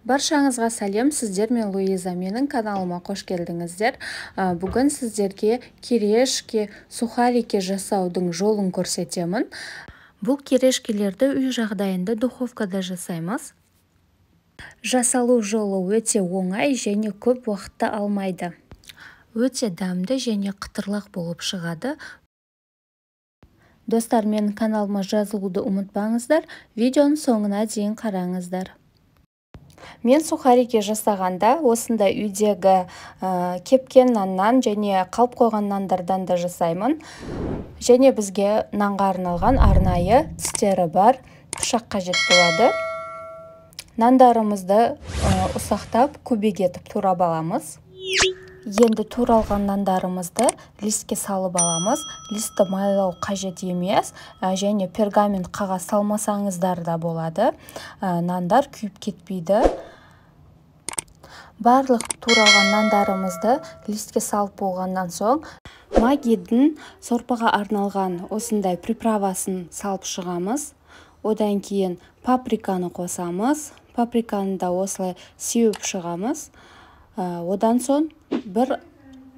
Баршаңызға сәлем, сіздер мен Луиза, менің каналыма қош келдіңіздер. Бүгін сіздерге керешке, сухарики жасаудың жолын көрсетемін. Бұл керешкелерді үй жағдайында духовкада жасаймыз. Жасалу жолы өте оңай және көп уақытты алмайды. Өте дәмді және қытырлақ болып шығады. Достар, менің каналыма жазылуды ұмытпаңыздар, видеоның соңына дейін қараңыздар. Мен сухарики жасағанда осындай үйдегі кепкен наннан және қалып қойған нандардан да жасаймын. Және бізге нанға арналған арнайы тістері бар пышақ қажет болады. Нандарымызды ұсақтап көбег етіп турап аламыз. Енді туралған нандарымызды листке салып аламыз. Листті майлау қажет емес, және пергамент қағаз салмасаңыздар да болады. Нандар күйіп кетпейді. Барлық туралған нандарымызды листке салып болғаннан соң, Магидің сорпаға арналған осындай приправасын салып шығамыз. Одан кейін паприканы қосамыз. Паприканы да осылай сеуіп шығамыз. Одан соң бір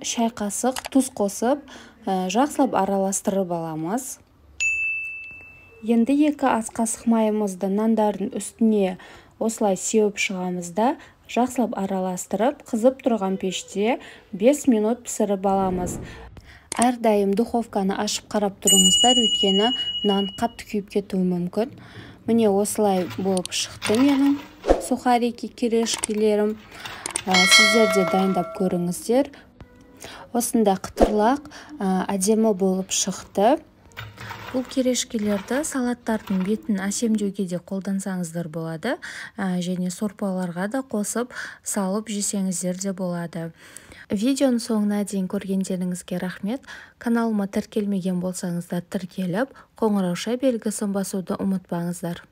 шай қасық тұз қосып, жақсылап араластырып аламыз. Енді 2 ас қасық майымызды нандардың үстіне осылай сеуіп шығамыз да, жақсылап араластырып, қызып тұрған пеште 5 минут пісіріп аламыз. Әрдайым духовканы ашып қарап тұрыңыздар, өйткені нан қатты күйіп кетуі мүмкін. Міне осылай болып шықты менің сухарики керешкелерім. Сіздер де дайындап көріңіздер. Осындай қытырлақ, әдемі болып шықты. Бұл керешкелерді салаттардың бетін әсемдеуге де қолдансаңыздар болады. Және сорпаларға да қосып, салып жесеңіздер де болады. Видеоның соңына дейін көргендеріңізге рахмет. Каналыма тіркелмеген болсаңыздар тіркеліп, қоңырауша белгісін басуды ұмытпаңыздар.